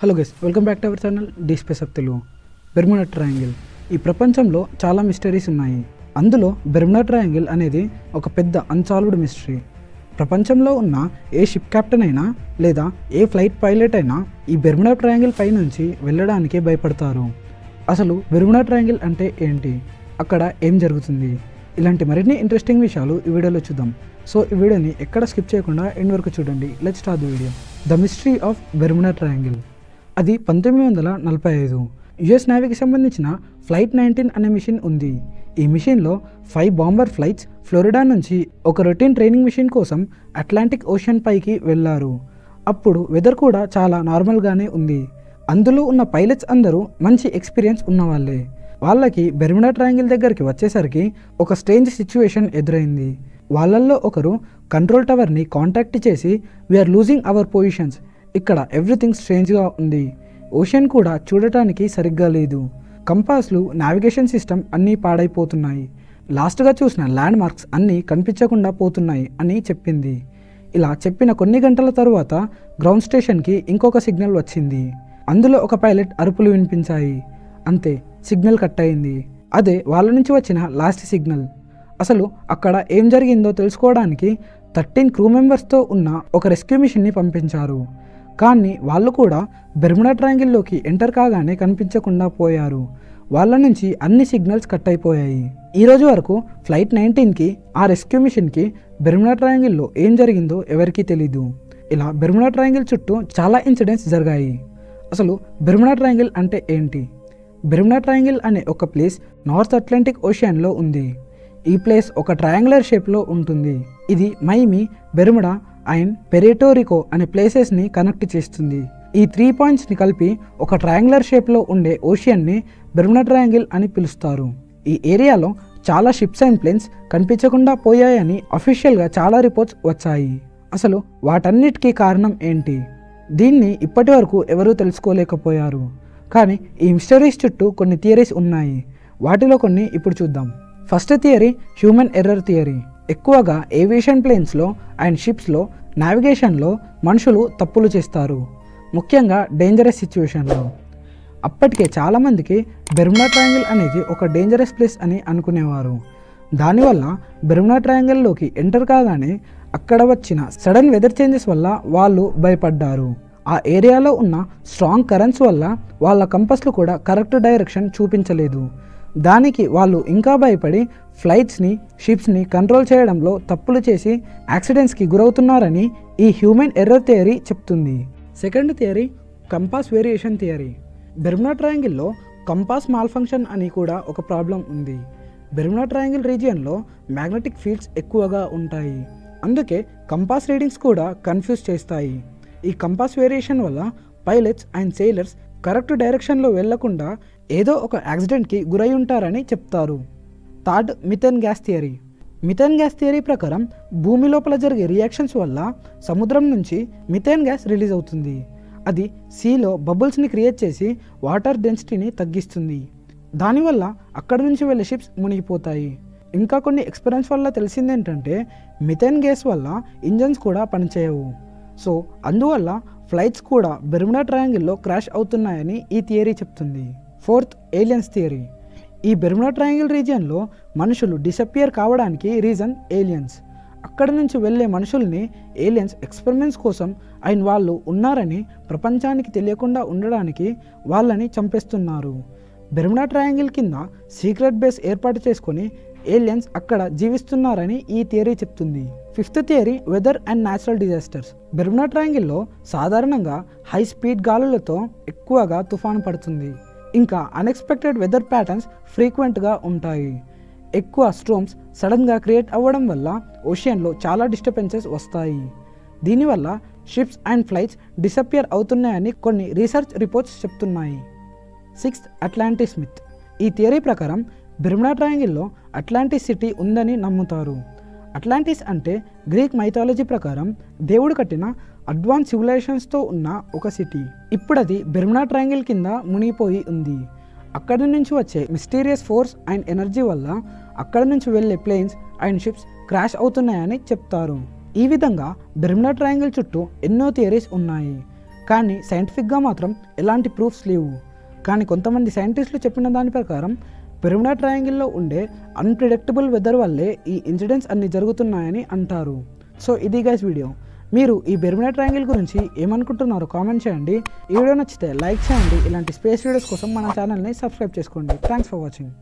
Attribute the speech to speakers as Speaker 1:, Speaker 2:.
Speaker 1: Hello guys, welcome back to our channel the space of Telugu. Bermuda triangle. ఈ ప్రపంచంలో చాలా mysteries ఉన్నాయి. అందులో బెర్ముడా ట్రయాంగిల్ అనేది ఒక పెద్ద అన్సాల్వ్డ్ మిస్టరీ. ప్రపంచంలో ఉన్న ఏ షిప్ కెప్టెన్ అయినా లేదా ఏ ఫ్లైట్ పైలట్ అయినా ఈ బెర్ముడా ట్రయాంగిల్ పై నుంచి వెళ్ళడానికి భయపడతారు. అసలు బెర్ముడా ట్రయాంగిల్ అంటే ఏంటి, అక్కడ ఏం జరుగుతుంది, ఇలాంటి మరిన్ని ఇంట్రెస్టింగ్ విషయాలు ఈ వీడియోలో చూద్దాం. సో ఈ వీడియోని ఎక్కడ స్కిప్ చేయకుండా ఎండ్ వరకు చూడండి. Let's start the video. The mystery of Bermuda triangle. అది 1945 యుఎస్ నేవీకి సంబంధించిన ఫ్లైట్ 19 అనే మిషన్ ఉంది. ఈ మిషన్లో 5 బాంబర్ ఫ్లైట్స్ ఫ్లోరిడా నుంచి ఒక రొటీన్ ట్రైనింగ్ మిషన్ కోసం అట్లాంటిక్ ఓషన్ పైకి వెళ్ళారు. అప్పుడు వెదర్ కూడా చాలా నార్మల్గానే ఉంది. అందులో ఉన్న పైలట్స్ అందరూ మంచి ఎక్స్పీరియన్స్ ఉన్నవాళ్ళే. వాళ్ళకి బెర్ముడా ట్రయాంగిల్ దగ్గరికి వచ్చేసరికి ఒక స్ట్రేంజ్ సిచ్యువేషన్ ఎదురైంది. వాళ్ళల్లో ఒకరు కంట్రోల్ టవర్ని కాంటాక్ట్ చేసి వీఆర్ లూజింగ్ అవర్ పొజిషన్స్, ఇక్కడ ఎవ్రీథింగ్ స్ట్రేంజ్గా ఉంది, ఓషన్ కూడా చూడటానికి సరిగ్గా లేదు, కంపాస్లు, నావిగేషన్ సిస్టమ్ అన్నీ పాడైపోతున్నాయి, లాస్ట్గా చూసిన ల్యాండ్ మార్క్స్ అన్నీ కనిపించకుండా పోతున్నాయి అని చెప్పింది. ఇలా చెప్పిన కొన్ని గంటల తరువాత గ్రౌండ్ స్టేషన్కి ఇంకొక సిగ్నల్ వచ్చింది. అందులో ఒక పైలట్ అరుపులు వినిపించాయి. అంతే, సిగ్నల్ కట్ అయింది. అదే వాళ్ళ నుంచి వచ్చిన లాస్ట్ సిగ్నల్. అసలు అక్కడ ఏం జరిగిందో తెలుసుకోవడానికి 13 క్రూ మెంబర్స్తో ఉన్న ఒక రెస్క్యూ మిషన్ని పంపించారు. కానీ వాళ్ళు కూడా బెర్ముడా ట్రయాంగిల్లోకి ఎంటర్ కాగానే కనిపించకుండా పోయారు. వాళ్ళ నుంచి అన్ని సిగ్నల్స్ కట్ అయిపోయాయి. ఈరోజు వరకు ఫ్లైట్ 19కి, ఆ రెస్క్యూ మిషన్కి బెర్ముడా ట్రయాంగిల్లో ఏం జరిగిందో ఎవరికీ తెలీదు. ఇలా బెర్ముడా ట్రయాంగిల్ చుట్టూ చాలా ఇన్సిడెంట్స్ జరిగాయి. అసలు బెర్ముడా ట్రయాంగిల్ అంటే ఏంటి? బెర్ముడా ట్రయాంగిల్ అనే ఒక ప్లేస్ నార్త్ అట్లాంటిక్ ఓషియన్లో ఉంది. ఈ ప్లేస్ ఒక ట్రయాంగులర్ షేప్లో ఉంటుంది. ఇది మైమి, బెర్ముడా అండ్ పెరేటోరికో అనే ప్లేసెస్ని కనెక్ట్ చేస్తుంది. ఈ 3 పాయింట్స్ని కలిపి ఒక ట్రయాంగులర్ షేప్లో ఉండే ఓషియన్ని బెర్ముడా ట్రయాంగిల్ అని పిలుస్తారు. ఈ ఏరియాలో చాలా షిప్స్ అండ్ ప్లేన్స్ కనిపించకుండా పోయాయని అఫీషియల్గా చాలా రిపోర్ట్స్ వచ్చాయి. అసలు వాటన్నిటికీ కారణం ఏంటి? దీన్ని ఇప్పటి వరకు ఎవరూ తెలుసుకోలేకపోయారు. కానీ ఈ మిస్టరీస్ చుట్టూ కొన్ని థియరీస్ ఉన్నాయి. వాటిలో కొన్ని ఇప్పుడు చూద్దాం. First theory human error theory. ఎక్కువగా ఏవియేషన్ ప్లేన్స్లో అండ్ షిప్స్లో నావిగేషన్లో మనుషులు తప్పులు చేస్తారు, ముఖ్యంగా డేంజరస్ సిచ్యువేషన్లో. అప్పటికే చాలామందికి బెర్ముడా ట్రయాంగిల్ అనేది ఒక డేంజరస్ ప్లేస్ అని అనుకునేవారు. దానివల్ల బెర్ముడా ట్రయాంగిల్లోకి ఎంటర్ కాగానే అక్కడ వచ్చిన సడన్ వెదర్ చేంజెస్ వల్ల వాళ్ళు భయపడ్డారు. ఆ ఏరియాలో ఉన్న స్ట్రాంగ్ కరెంట్స్ వల్ల వాళ్ళ కంపస్లు కూడా కరెక్ట్ డైరెక్షన్ చూపించలేదు. దానికి వాళ్ళు ఇంకా భయపడి ఫ్లైట్స్ని, షిప్స్ని కంట్రోల్ చేయడంలో తప్పులు చేసి యాక్సిడెంట్స్కి గురవుతున్నారని ఈ హ్యూమన్ ఎర్రర్ థియరీ చెప్తుంది. Second theory compass variation theory. Bermuda ట్రయాంగిల్లో కంపాస్ మాల్ ఫంక్షన్ అని కూడా ఒక ప్రాబ్లం ఉంది. బెర్ముడా ట్రయాంగిల్ రీజియన్లో మ్యాగ్నెటిక్ ఫీల్డ్స్ ఎక్కువగా ఉంటాయి. అందుకే కంపాస్ రీడింగ్స్ కూడా కన్ఫ్యూజ్ చేస్తాయి. ఈ కంపాస్ వేరియేషన్ వల్ల పైలట్స్ అండ్ సెయిలర్స్ కరెక్ట్ డైరెక్షన్లో వెళ్లకుండా ఏదో ఒక యాక్సిడెంట్కి గురై ఉంటారని చెప్తారు. Third methane gas theory. Methane gas theory ప్రకారం భూమి లోపల జరిగే రియాక్షన్స్ వల్ల సముద్రం నుంచి మిథేన్ గ్యాస్ రిలీజ్ అవుతుంది. అది సీలో బబుల్స్ని క్రియేట్ చేసి వాటర్ డెన్సిటీని తగ్గిస్తుంది. దానివల్ల అక్కడి నుంచి వెళ్ళే షిప్స్ మునిగిపోతాయి. ఇంకా కొన్ని ఎక్స్పీరియన్స్ వల్ల తెలిసిందేంటంటే మిథేన్ గ్యాస్ వల్ల ఇంజన్స్ కూడా పనిచేయవు. సో అందువల్ల ఫ్లైట్స్ కూడా బెర్ముడా ట్రయాంగిల్లో క్రాష్ అవుతున్నాయని ఈ థియరీ చెప్తుంది. Fourth aliens theory. ఈ బెర్ముడా ట్రయాంగిల్ రీజియన్లో మనుషులు డిసపియర్ కావడానికి రీజన్ ఏలియన్స్. అక్కడి నుంచి వెళ్ళే మనుషుల్ని ఏలియన్స్ ఎక్స్పెరిమెంట్స్ కోసం అయిన వాళ్ళు ఉన్నారని ప్రపంచానికి తెలియకుండా ఉండడానికి వాళ్ళని చంపేస్తున్నారు. బెర్ముడా ట్రయాంగిల్ కింద సీక్రెట్ బేస్ ఏర్పాటు చేసుకొని ఏలియన్స్ అక్కడ జీవిస్తున్నారని ఈ థియరీ చెప్తుంది. Fifth theory weather and natural disasters. Bermuda ట్రయాంగిల్లో సాధారణంగా హై స్పీడ్ గాలులతో ఎక్కువగా తుఫాను పడుతుంది. ఇంకా అన్ఎక్స్పెక్టెడ్ వెదర్ ప్యాటర్న్స్ ఫ్రీక్వెంట్గా ఉంటాయి. ఎక్కువ స్ట్రోమ్స్ సడన్గా క్రియేట్ అవ్వడం వల్ల ఓషియన్లో చాలా డిస్టర్బెన్సెస్ వస్తాయి. దీనివల్ల షిప్స్ అండ్ ఫ్లైట్స్ డిసపియర్ అవుతున్నాయని కొన్ని రీసెర్చ్ రిపోర్ట్స్ చెప్తున్నాయి. Sixth Atlantis myth. ఈ థియరీ ప్రకారం బెర్ముడా ట్రయాంగిల్లో అట్లాంటిస్ సిటీ ఉందని నమ్ముతారు. అట్లాంటిస్ అంటే గ్రీక్ మైథాలజీ ప్రకారం దేవుడు కట్టిన అడ్వాన్స్ సివిలైజేషన్స్తో ఉన్న ఒక సిటీ. ఇప్పుడు అది బెర్ముడా ట్రయాంగిల్ కింద మునిగిపోయి ఉంది. అక్కడి నుంచి వచ్చే మిస్టీరియస్ ఫోర్స్ అండ్ ఎనర్జీ వల్ల అక్కడి నుంచి వెళ్ళే ప్లేన్స్ అండ్ షిప్స్ క్రాష్ అవుతున్నాయని చెప్తారు. ఈ విధంగా బెర్ముడా ట్రయాంగిల్ చుట్టూ ఎన్నో థియరీస్ ఉన్నాయి. కానీ సైంటిఫిక్గా మాత్రం ఎలాంటి ప్రూఫ్స్ లేవు. కానీ కొంతమంది సైంటిస్టులు చెప్పిన దాని ప్రకారం బెర్ముడా ట్రయాంగిల్లో ఉండే అన్ప్రిడిక్టబుల్ వెదర్ వల్లే ఈ ఇన్సిడెంట్స్ అన్నీ జరుగుతున్నాయని అంటారు. సో ఇది గైస్ వీడియో. మీరు ఈ బెర్ముడా ట్రయాంగిల్ గురించి ఏమనుకుంటున్నారో కామెంట్ చేయండి. ఈ వీడియో నచ్చితే లైక్ చేయండి. ఇలాంటి స్పేస్ వీడియోస్ కోసం మన ఛానల్ని సబ్స్క్రైబ్ చేసుకోండి. Thanks for watching.